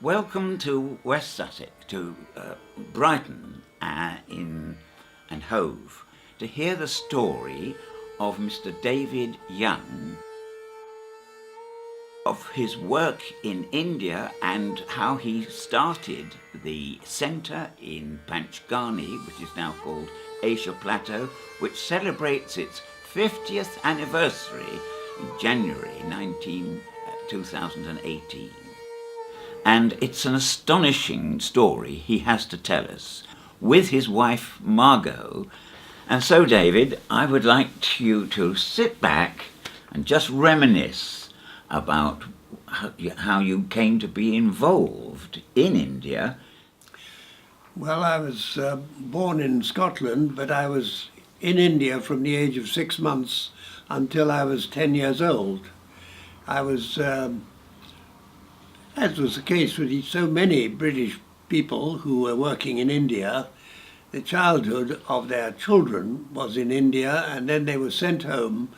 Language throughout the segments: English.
Welcome to West Sussex, to Brighton and Hove, to hear the story of Mr. David Young, of his work in India and how he started the centre in Panchgani, which is now called Asia Plateau, which celebrates its 50th anniversary in January 2018. And it's an astonishing story he has to tell us with his wife Margot. And so, David, I would like you to sit back and just reminisce about how you came to be involved in India. Well, I was born in Scotland, but I was in India from the age of 6 months until I was 10 years old. I was, as was the case with so many British people who were working in India, the childhood of their children was in India, and then they were sent home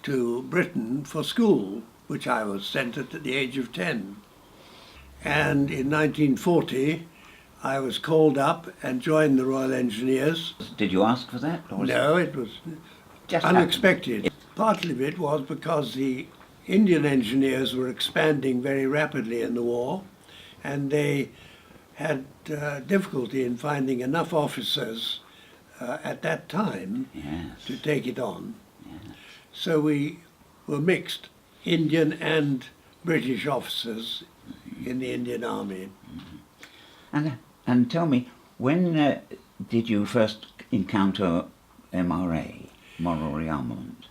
to Britain for school, which I was sent at the age of 10. And in 1940, I was called up and joined the Royal Engineers. Did you ask for that? No, it was just unexpected. Happened. Part of it was because the Indian engineers were expanding very rapidly in the war, and they had difficulty in finding enough officers at that time to take it on. Yes. So we were mixed, Indian and British officers in the Indian Army. And tell me, when did you first encounter MRA, moral rearmament?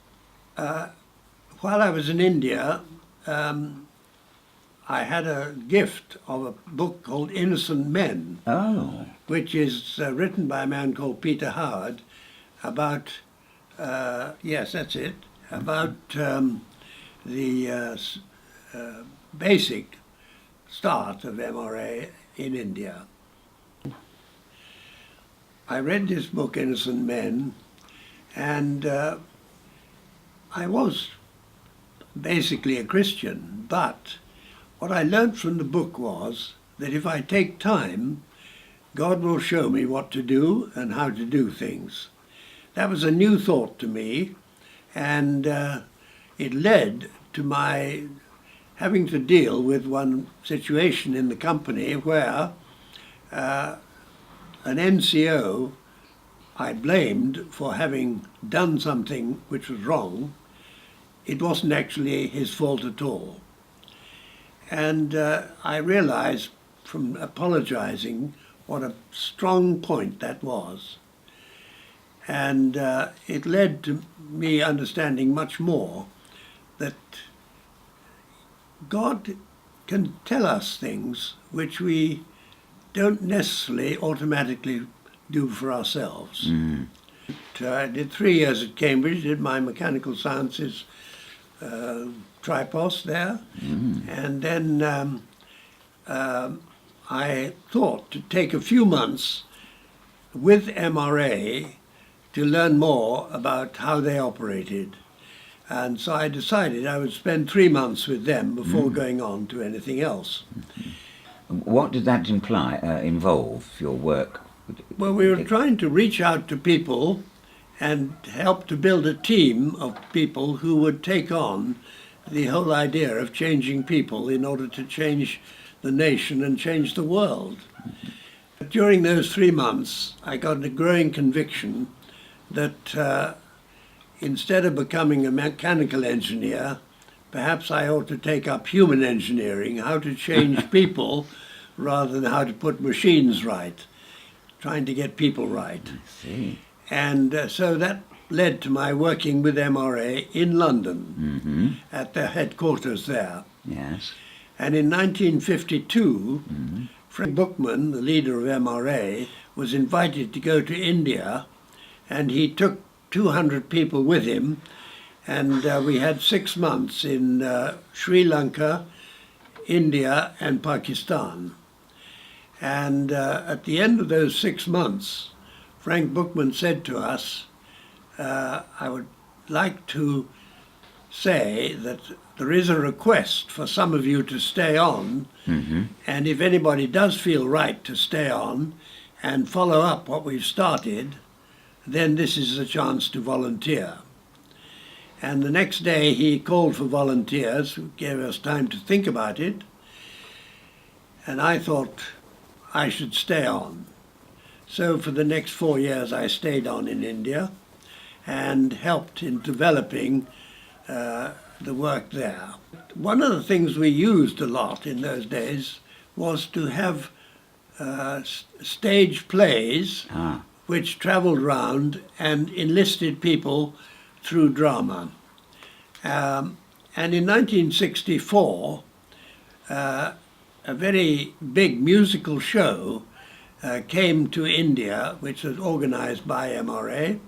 While I was in India, I had a gift of a book called Innocent Men, which is written by a man called Peter Howard about, yes, that's it, about the basic start of MRA in India. I read this book, Innocent Men, and I was basically a Christian, but what I learned from the book was that if I take time, God will show me what to do and how to do things. That was a new thought to me, and it led to my having to deal with one situation in the company where an NCO I blamed for having done something which was wrong. It wasn't actually his fault at all. And I realized from apologizing what a strong point that was. And it led to me understanding much more that God can tell us things which we don't necessarily automatically do for ourselves. I did 3 years at Cambridge, did my mechanical sciences tripos there, and then I thought to take a few months with MRA to learn more about how they operated. And so I decided I would spend 3 months with them before going on to anything else. What did that involve, your work? Well, we were trying to reach out to people and help to build a team of people who would take on the whole idea of changing people in order to change the nation and change the world. During those 3 months, I got a growing conviction that instead of becoming a mechanical engineer, perhaps I ought to take up human engineering, how to change people rather than how to put machines right, trying to get people right. I see. And so that led to my working with MRA in London at their headquarters there. Yes. And in 1952, Frank Bookman, the leader of MRA, was invited to go to India, and he took 200 people with him, and we had 6 months in Sri Lanka, India, and Pakistan. And at the end of those 6 months, Frank Bookman said to us, I would like to say that there is a request for some of you to stay on, and if anybody does feel right to stay on and follow up what we've started, then this is a chance to volunteer. And the next day he called for volunteers, gave us time to think about it, and I thought I should stay on. So for the next 4 years I stayed on in India and helped in developing the work there. One of the things we used a lot in those days was to have stage plays which travelled round and enlisted people through drama. And in 1964, a very big musical show came to India, which was organised by MRA,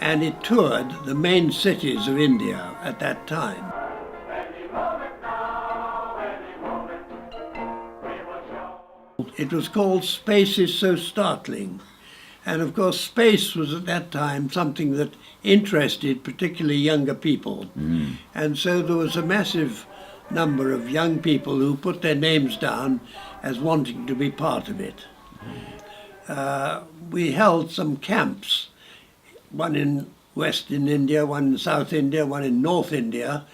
and it toured the main cities of India at that time. It was called Space is So Startling. And of course, space was at that time something that interested particularly younger people. And so there was a massive number of young people who put their names down as wanting to be part of it. We held some camps, one in Western India, one in South India, one in North India,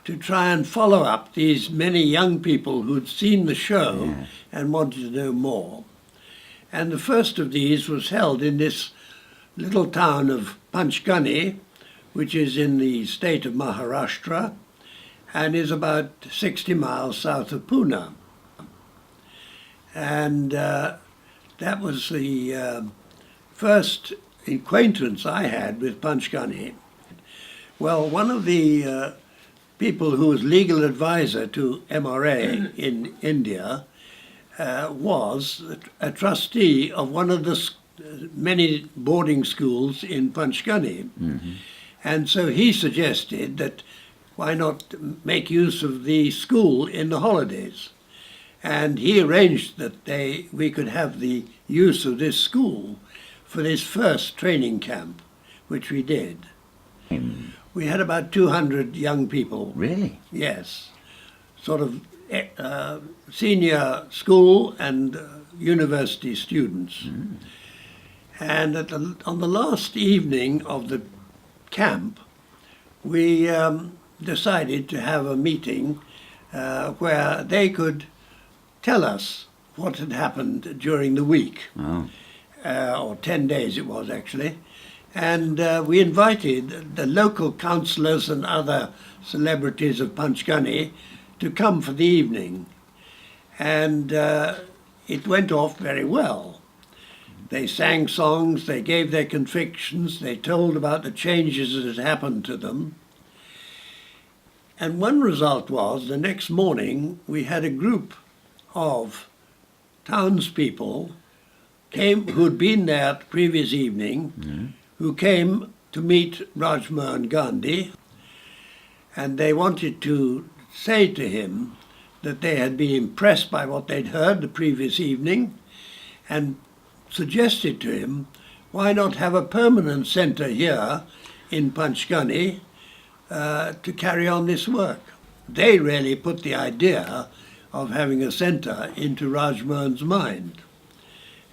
to try and follow up these many young people who'd seen the show and wanted to know more. And the first of these was held in this little town of Panchgani, which is in the state of Maharashtra and is about 60 miles south of Pune. And that was the first acquaintance I had with Panchgani. Well, one of the people who was legal advisor to MRA in India was a trustee of one of the many boarding schools in Panchgani. And so he suggested that why not make use of the school in the holidays. And he arranged that we could have the use of this school for this first training camp, which we did. We had about 200 young people. Really? Yes. Sort of senior school and university students. And on the last evening of the camp, we decided to have a meeting where they could tell us what had happened during the week, or 10 days it was actually. And we invited the local councillors and other celebrities of Panchgani to come for the evening. And it went off very well. They sang songs, they gave their convictions, they told about the changes that had happened to them. And one result was, the next morning, we had a group of townspeople who'd been there the previous evening, who came to meet Rajmohan Gandhi, and they wanted to say to him that they had been impressed by what they'd heard the previous evening and suggested to him, why not have a permanent centre here in Panchgani to carry on this work. They really put the idea of having a centre into Rajmohan's mind.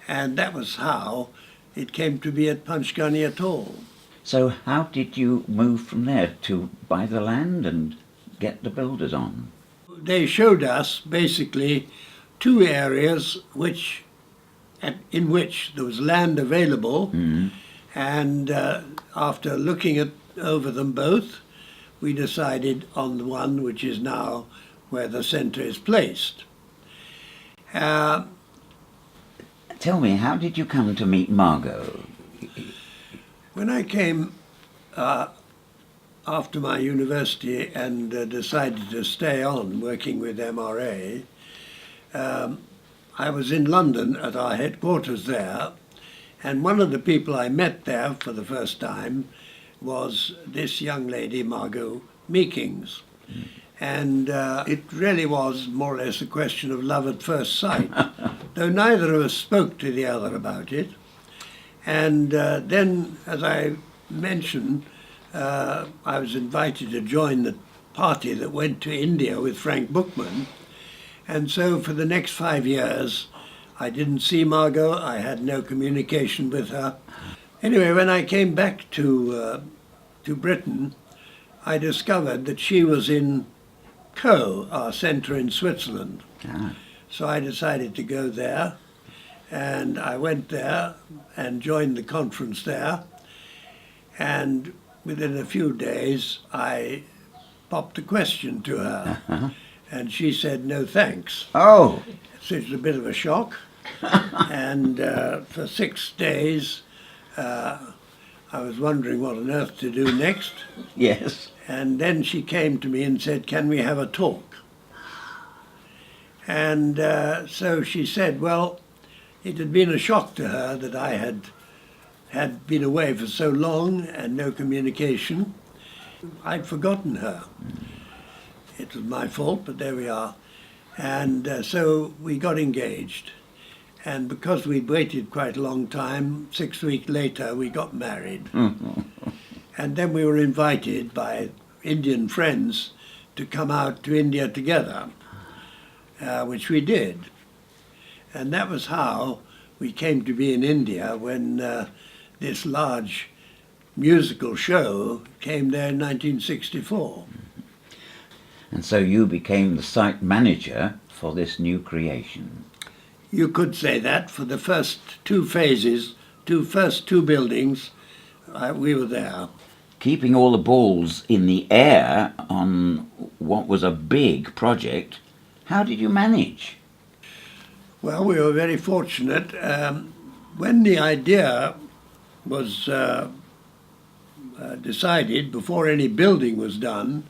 And that was how it came to be at Panchgani at all. So how did you move from there to buy the land and get the builders on? They showed us basically two areas in which there was land available, and after looking over them both, we decided on the one which is now where the centre is placed. Tell me, how did you come to meet Margot? When I came after my university and decided to stay on working with MRA, I was in London at our headquarters there, and one of the people I met there for the first time was this young lady, Margot Meekings. And it really was more or less a question of love at first sight, though neither of us spoke to the other about it. And then, as I mentioned, I was invited to join the party that went to India with Frank Bookman. And so for the next 5 years, I didn't see Margot. I had no communication with her. Anyway, when I came back to Britain, I discovered that she was in Co, our centre in Switzerland. Ah. So I decided to go there, and I went there and joined the conference there. And within a few days, I popped a question to her, and she said, "No thanks." Oh, So it was a bit of a shock. And for 6 days, I was wondering what on earth to do next. yes. And then she came to me and said, "Can we have a talk?" And so she said, well, it had been a shock to her that I had been away for so long and no communication. I'd forgotten her. It was my fault, but there we are. And so we got engaged. And because we'd waited quite a long time, 6 weeks later, we got married. And then we were invited by Indian friends to come out to India together, which we did. And that was how we came to be in India when this large musical show came there in 1964. And so you became the site manager for this new creation. You could say that for the first 2 phases, first two buildings, we were there. Keeping all the balls in the air on what was a big project, how did you manage? Well, we were very fortunate. When the idea was decided, before any building was done,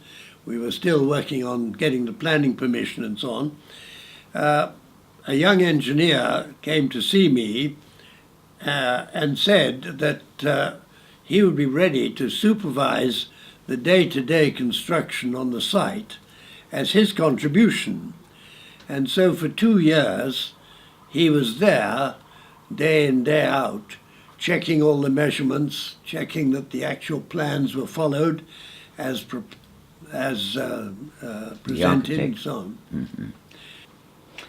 we were still working on getting the planning permission and so on, a young engineer came to see me and said that he would be ready to supervise the day-to-day construction on the site as his contribution. And so for 2 years, he was there day in, day out, checking all the measurements, checking that the actual plans were followed as presented and so on. Mm-hmm.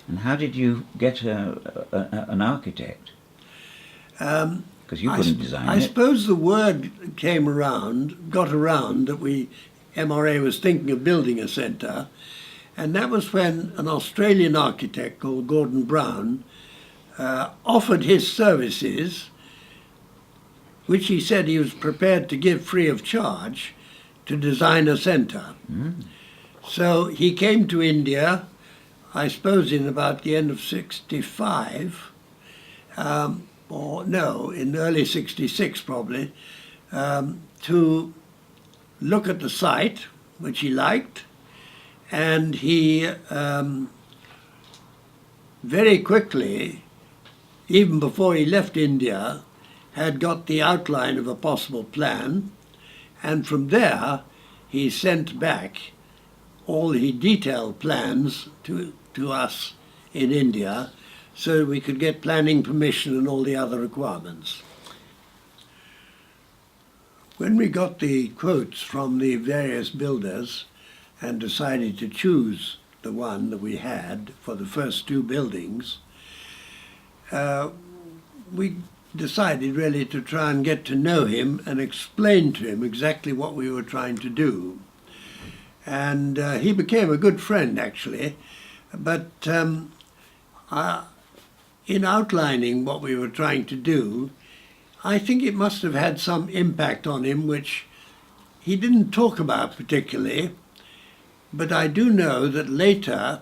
And how did you get an architect? Because you couldn't design I it. suppose the word got around that MRA was thinking of building a centre, and that was when an Australian architect called Gordon Brown offered his services, which he said he was prepared to give free of charge, to design a centre. Mm. So he came to India, I suppose in about the end of 65, or no, in early 66 probably, to look at the site, which he liked, and he very quickly, even before he left India, had got the outline of a possible plan, and from there he sent back all the detailed plans to us in India so we could get planning permission and all the other requirements. When we got the quotes from the various builders and decided to choose the one that we had for the first 2 buildings, we decided really to try and get to know him and explain to him exactly what we were trying to do. And he became a good friend, actually. But in outlining what we were trying to do, I think it must have had some impact on him, which he didn't talk about particularly. But I do know that later,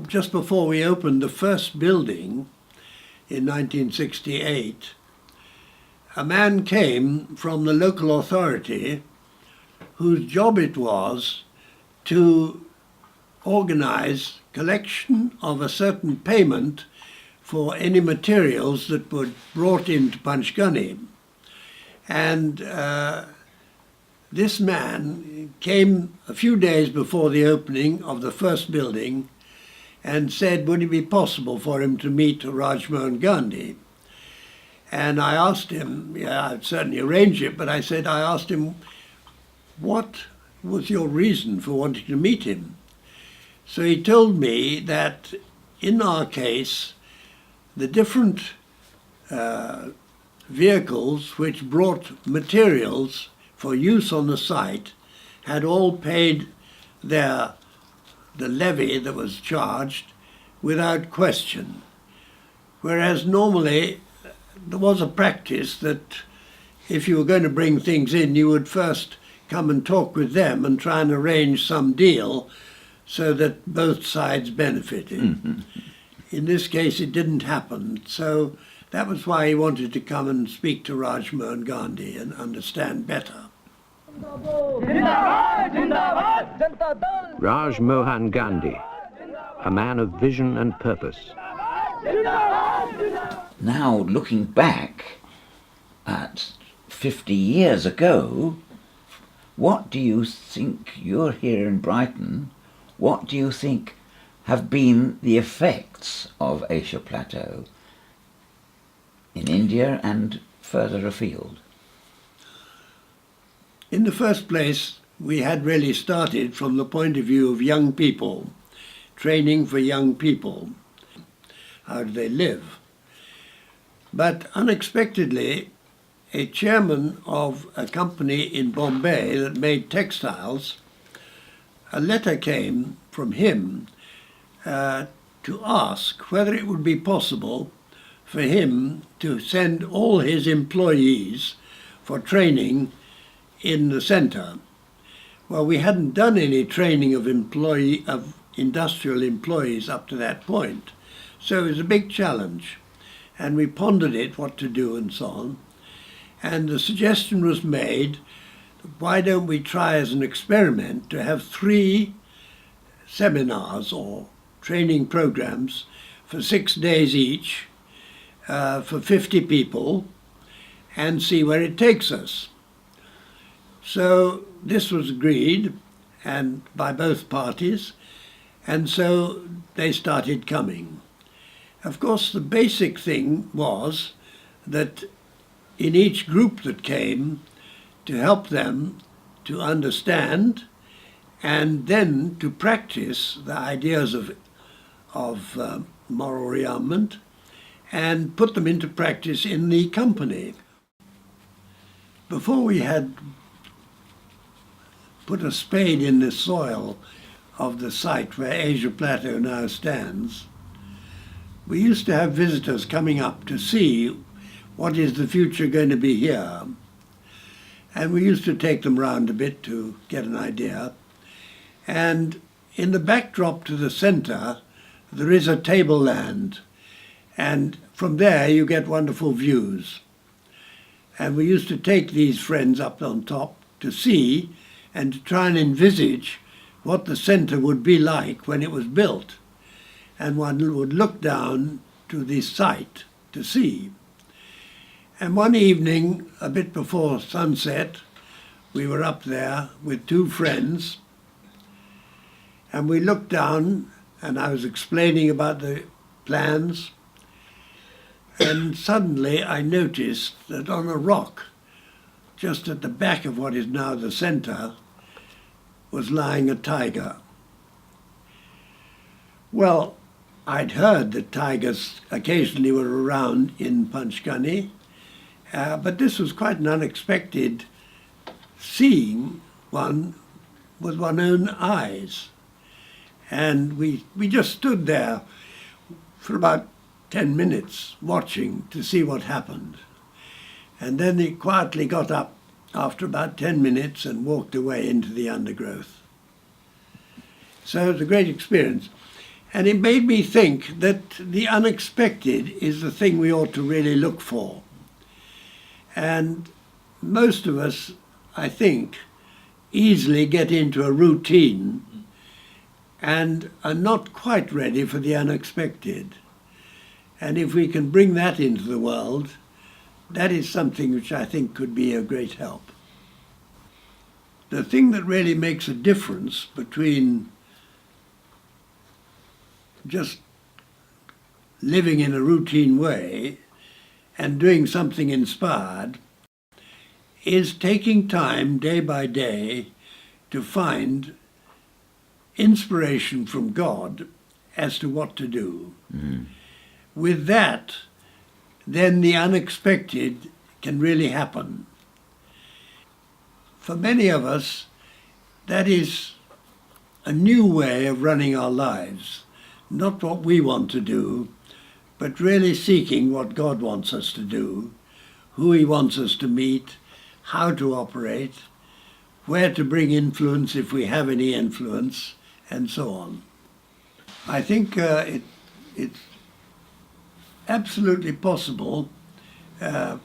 just before we opened the first building in 1968, a man came from the local authority whose job it was to organize collection of a certain payment for any materials that were brought into Panchgani. And this man came a few days before the opening of the first building and said, would it be possible for him to meet Rajmohan Gandhi? And I asked him, yeah, I'd certainly arranged it, but I asked him, what was your reason for wanting to meet him? So he told me that in our case, the different vehicles which brought materials for use on the site had all paid the levy that was charged without question. Whereas normally there was a practice that if you were going to bring things in, you would first come and talk with them and try and arrange some deal so that both sides benefited. Mm-hmm. In this case, it didn't happen. So that was why he wanted to come and speak to Raj Mohan Gandhi and understand better. Raj Mohan Gandhi, a man of vision and purpose. Now, looking back at 50 years ago, what do you think, you're here in Brighton, what do you think have been the effects of Asia Plateau in India and further afield? In the first place, we had really started from the point of view of young people, training for young people. How do they live? But unexpectedly, a chairman of a company in Bombay that made textiles, a letter came from him to ask whether it would be possible for him to send all his employees for training in the centre. Well, we hadn't done any training of industrial employees up to that point, so it was a big challenge, and we pondered it, what to do and so on. And the suggestion was made, why don't we try as an experiment to have 3 seminars or training programs for 6 days each for 50 people and see where it takes us. So this was agreed and by both parties, and so they started coming. Of course, the basic thing was that in each group that came, to help them to understand and then to practice the ideas of moral rearmament and put them into practice in the company. Before we had put a spade in the soil of the site where Asia Plateau now stands, we used to have visitors coming up to see what is the future going to be here. And we used to take them round a bit to get an idea. And in the backdrop to the centre, there is a tableland. And from there you get wonderful views. And we used to take these friends up on top to see and to try and envisage what the centre would be like when it was built. And one would look down to the site to see. And one evening, a bit before sunset, we were up there with 2 friends, and we looked down, and I was explaining about the plans, and suddenly I noticed that on a rock, just at the back of what is now the centre, was lying a tiger. Well, I'd heard that tigers occasionally were around in Panchgani, but this was quite an unexpected seeing one with one's own eyes. And we just stood there for about 10 minutes watching to see what happened. And then he quietly got up after about 10 minutes and walked away into the undergrowth. So it was a great experience. And it made me think that the unexpected is the thing we ought to really look for. And most of us, I think, easily get into a routine and are not quite ready for the unexpected. And if we can bring that into the world, that is something which I think could be a great help. The thing that really makes a difference between just living in a routine way and doing something inspired is taking time day by day to find inspiration from God as to what to do. Mm. With that, then the unexpected can really happen. For many of us, that is a new way of running our lives, not what we want to do, but really seeking what God wants us to do, who he wants us to meet, how to operate, where to bring influence if we have any influence, and so on. I think it's absolutely possible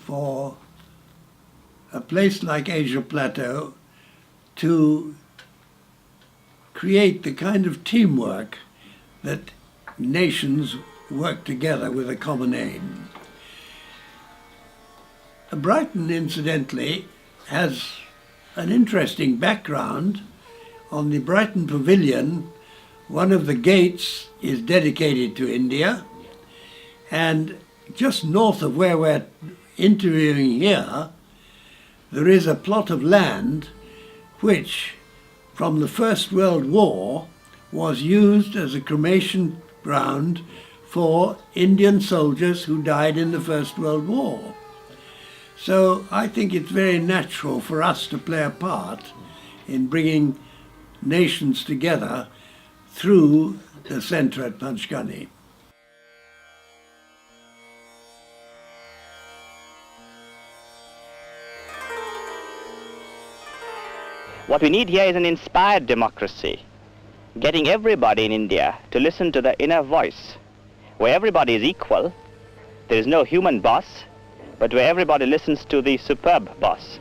for a place like Asia Plateau to create the kind of teamwork that nations work together with a common aim. Brighton, incidentally, has an interesting background. On the Brighton Pavilion, one of the gates is dedicated to India, and just north of where we're interviewing here, there is a plot of land which, from the First World War, was used as a cremation ground for Indian soldiers who died in the First World War. So I think it's very natural for us to play a part in bringing nations together through the centre at Panchgani. What we need here is an inspired democracy, getting everybody in India to listen to the inner voice, where everybody is equal, there is no human boss, but where everybody listens to the superb boss.